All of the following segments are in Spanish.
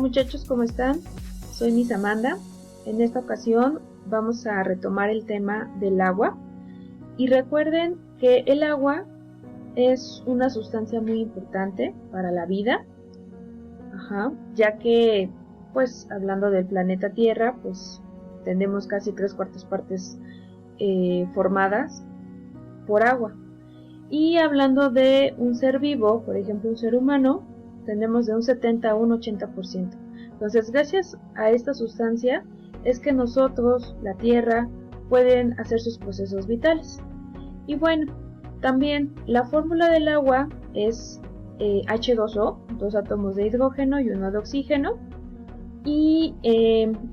muchachos, ¿cómo están? Soy Miss Amanda. En esta ocasión vamos a retomar el tema del agua. Y recuerden que el agua es una sustancia muy importante para la vida. Ya que, pues, hablando del planeta Tierra, pues, tenemos casi 3/4 partes formadas por agua. Y hablando de un ser vivo, por ejemplo, un ser humano, tenemos de un 70 a un 80%. Entonces, gracias a esta sustancia es que nosotros, la Tierra, pueden hacer sus procesos vitales. Y bueno, también la fórmula del agua es H2O, 2 átomos de hidrógeno y 1 de oxígeno. Y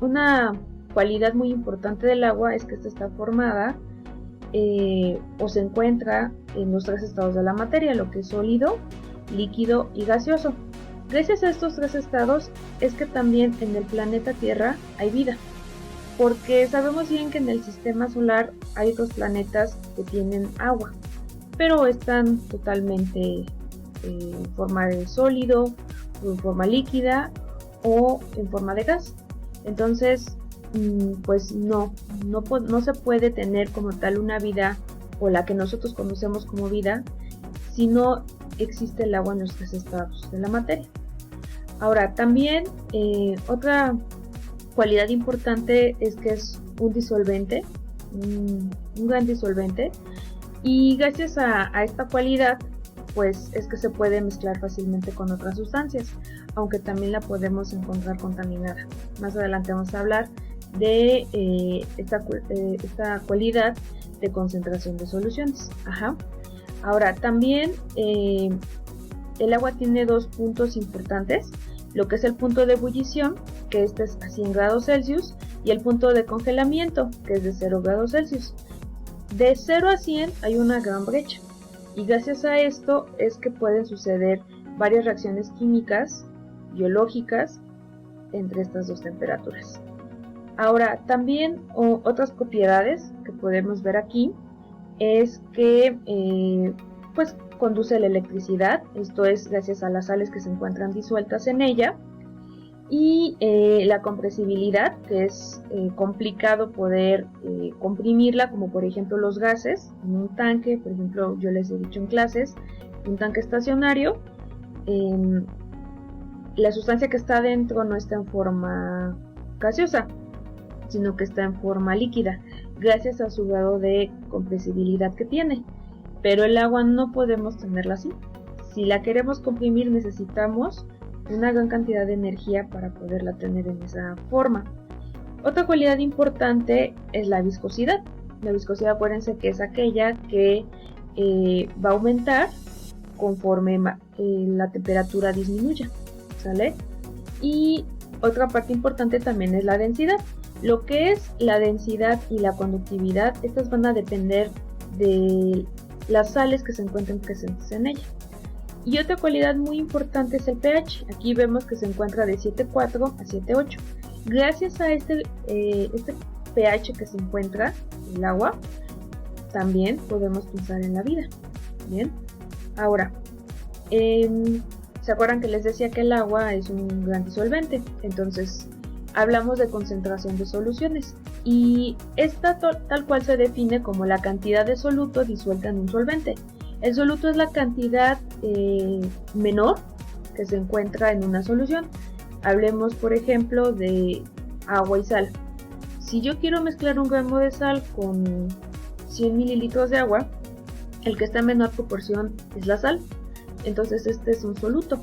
una cualidad muy importante del agua es que esta está formada o se encuentra en los 3 estados de la materia, lo que es sólido, líquido y gaseoso. Gracias a estos 3 estados es que también en el planeta Tierra hay vida, porque sabemos bien que en el sistema solar hay otros planetas que tienen agua, pero están totalmente en forma de sólido, o en forma líquida o en forma de gas. Entonces, pues no se puede tener como tal una vida o la que nosotros conocemos como vida si no existe el agua en los 3 estados de la materia. Ahora, también otra cualidad importante es que es un disolvente, un gran disolvente, y gracias a esta cualidad pues es que se puede mezclar fácilmente con otras sustancias, aunque también la podemos encontrar contaminada. Más adelante vamos a hablar de esta cualidad de concentración de soluciones. Ahora, también el agua tiene 2 puntos importantes, lo que es el punto de ebullición, que este es a 100 grados Celsius, y el punto de congelamiento, que es de 0 grados Celsius. De 0 a 100 hay una gran brecha, y gracias a esto es que pueden suceder varias reacciones químicas, biológicas, entre estas 2 temperaturas. Ahora, también otras propiedades que podemos ver aquí es que pues conduce la electricidad, esto es gracias a las sales que se encuentran disueltas en ella, y la compresibilidad, que es complicado poder comprimirla, como por ejemplo los gases en un tanque. Por ejemplo, yo les he dicho en clases, un tanque estacionario, la sustancia que está dentro no está en forma gaseosa, sino que está en forma líquida, gracias a su grado de compresibilidad que tiene. Pero el agua no podemos tenerla así. Si la queremos comprimir, necesitamos una gran cantidad de energía para poderla tener en esa forma. Otra cualidad importante es la viscosidad. La viscosidad, acuérdense que es aquella que va a aumentar conforme la temperatura disminuya, ¿sale? Y otra parte importante también es la densidad. Lo que es la densidad y la conductividad, estas van a depender de las sales que se encuentren presentes en ella. Y otra cualidad muy importante es el pH. Aquí vemos que se encuentra de 7.4 a 7.8. Gracias a este pH que se encuentra en el agua, también podemos pensar en la vida. Bien. Ahora, ¿se acuerdan que les decía que el agua es un gran disolvente? Entonces, hablamos de concentración de soluciones, y esta tal cual se define como la cantidad de soluto disuelta en un solvente. El soluto es la cantidad menor que se encuentra en una solución. Hablemos, por ejemplo, de agua y sal. Si yo quiero mezclar 1 gramo de sal con 100 mililitros de agua, el que está en menor proporción es la sal. Entonces este es un soluto.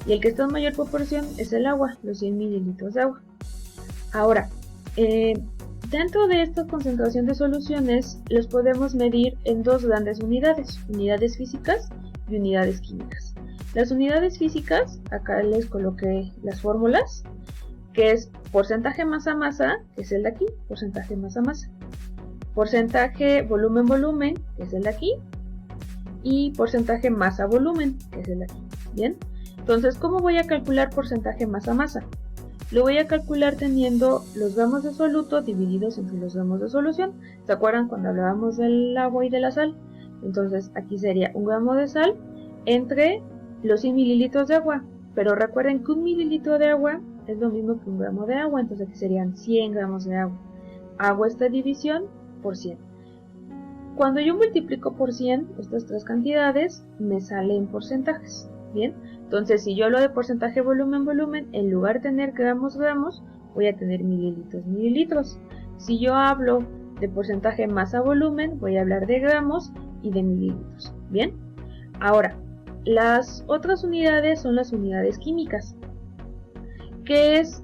Y el que está en mayor proporción es el agua, los 100 mililitros de agua. Ahora, dentro de esta concentración de soluciones los podemos medir en 2 grandes unidades, unidades físicas y unidades químicas. Las unidades físicas, acá les coloqué las fórmulas, que es porcentaje masa-masa, que es el de aquí, porcentaje masa-masa, porcentaje volumen-volumen, que es el de aquí, y porcentaje masa-volumen, que es el de aquí. Bien, entonces, ¿cómo voy a calcular porcentaje masa-masa? Lo voy a calcular teniendo los gramos de soluto divididos entre los gramos de solución. ¿Se acuerdan cuando hablábamos del agua y de la sal? Entonces aquí sería 1 gramo de sal entre los 100 mililitros de agua. Pero recuerden que 1 mililitro de agua es lo mismo que 1 gramo de agua, entonces aquí serían 100 gramos de agua. Hago esta división por 100. Cuando yo multiplico por 100 estas tres cantidades, me salen porcentajes. Bien, entonces si yo hablo de porcentaje volumen, en lugar de tener gramos, voy a tener mililitros. Si yo hablo de porcentaje masa-volumen, voy a hablar de gramos y de mililitros. Bien, ahora, las otras unidades son las unidades químicas, que es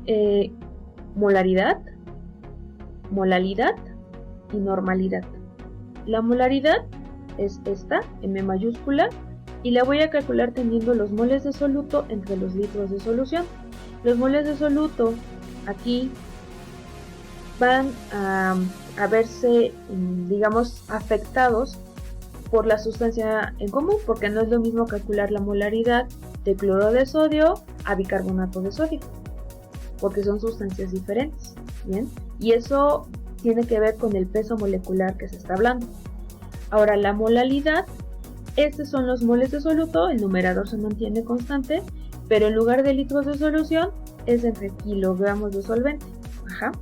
molaridad, molalidad y normalidad. La molaridad es esta, M mayúscula, y la voy a calcular teniendo los moles de soluto entre los litros de solución. Los moles de soluto aquí van a verse, digamos, afectados por la sustancia en común, porque no es lo mismo calcular la molaridad de cloro de sodio a bicarbonato de sodio, porque son sustancias diferentes. Bien, y eso tiene que ver con el peso molecular que se está hablando. Ahora, la molalidad, estos son los moles de soluto, el numerador se mantiene constante, pero en lugar de litros de solución es entre kilogramos de solvente. Ajá.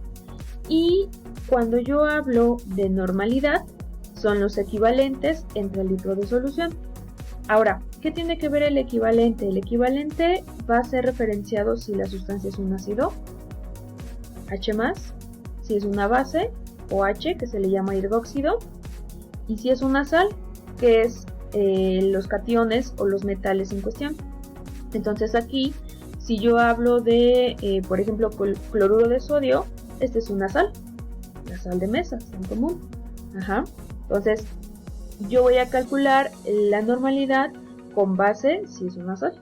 Y cuando yo hablo de normalidad, son los equivalentes entre el litro de solución. Ahora, ¿qué tiene que ver el equivalente? El equivalente va a ser referenciado si la sustancia es un ácido, H+, si es una base, OH, que se le llama hidróxido, y si es una sal, que es los cationes o los metales en cuestión. Entonces aquí, si yo hablo de, por ejemplo, cloruro de sodio, esta es una sal, la sal de mesa, en común. Ajá. Entonces, yo voy a calcular la normalidad con base si es una sal.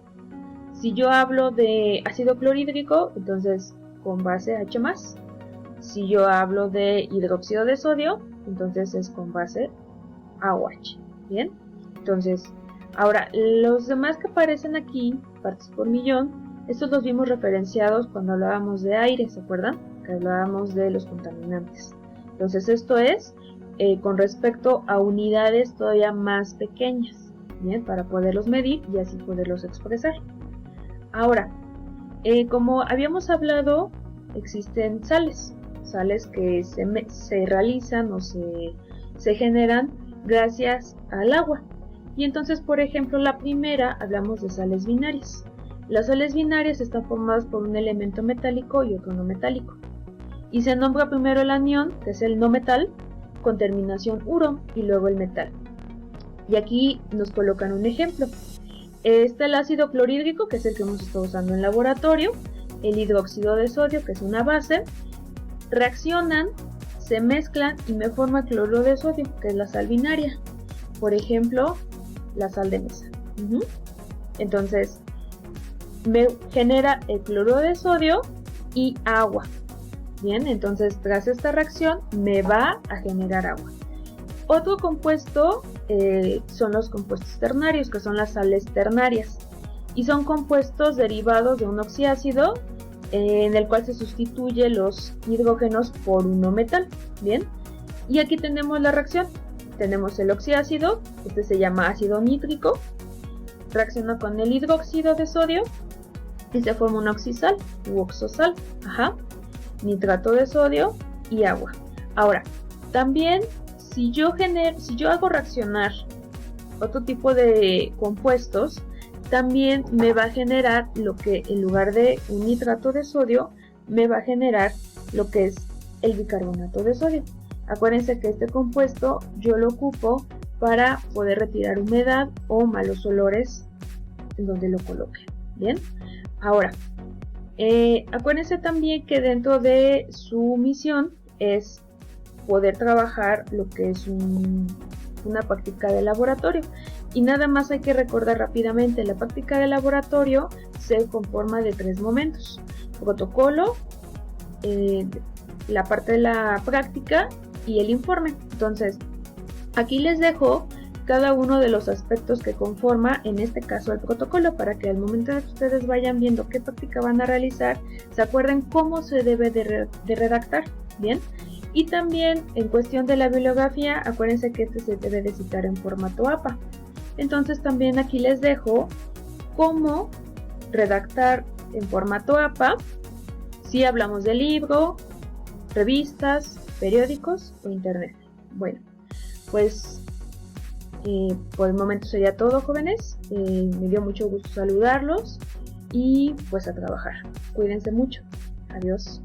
Si yo hablo de ácido clorhídrico, entonces con base H+. Si yo hablo de hidróxido de sodio, entonces es con base AOH. Bien, entonces, ahora los demás que aparecen aquí, partes por millón, estos los vimos referenciados cuando hablábamos de aire, ¿se acuerdan? Que hablábamos de los contaminantes. Entonces esto es con respecto a unidades todavía más pequeñas, ¿bien? Para poderlos medir y así poderlos expresar. Ahora, como habíamos hablado, existen sales que se realizan o se generan gracias al agua. Y entonces, por ejemplo, la primera, hablamos de sales binarias. Las sales binarias están formadas por un elemento metálico y otro no metálico. Y se nombra primero el anión, que es el no metal, con terminación uro, y luego el metal. Y aquí nos colocan un ejemplo. Está el ácido clorhídrico, que es el que hemos estado usando en laboratorio, el hidróxido de sodio, que es una base, reaccionan, se mezclan y me forma el cloruro de sodio, que es la sal binaria. Por ejemplo, la sal de mesa. Entonces, me genera el cloruro de sodio y agua. Bien, entonces tras esta reacción me va a generar agua. Otro compuesto son los compuestos ternarios, que son las sales ternarias. Y son compuestos derivados de un oxiácido en el cual se sustituye los hidrógenos por un no metal. Bien, y aquí tenemos la reacción. Tenemos el oxiácido, este se llama ácido nítrico, reacciona con el hidróxido de sodio y se forma un oxisal u oxosal, nitrato de sodio y agua. Ahora, también si yo hago reaccionar otro tipo de compuestos, también me va a generar lo que en lugar de un nitrato de sodio, me va a generar lo que es el bicarbonato de sodio. Acuérdense que este compuesto yo lo ocupo para poder retirar humedad o malos olores en donde lo coloque. Bien, ahora, acuérdense también que dentro de su misión es poder trabajar lo que es una práctica de laboratorio. Y nada más hay que recordar rápidamente, la práctica de laboratorio se conforma de 3 momentos: protocolo, la parte de la práctica y el informe. Entonces, aquí les dejo cada uno de los aspectos que conforma, en este caso, el protocolo, para que al momento de que ustedes vayan viendo qué práctica van a realizar, se acuerden cómo se debe de redactar. Bien, y también en cuestión de la bibliografía, acuérdense que este se debe de citar en formato APA. Entonces también aquí les dejo cómo redactar en formato APA Si hablamos de libro, revistas, periódicos o internet. Bueno, pues por el momento sería todo, jóvenes. Me dio mucho gusto saludarlos y pues a trabajar. Cuídense mucho. Adiós.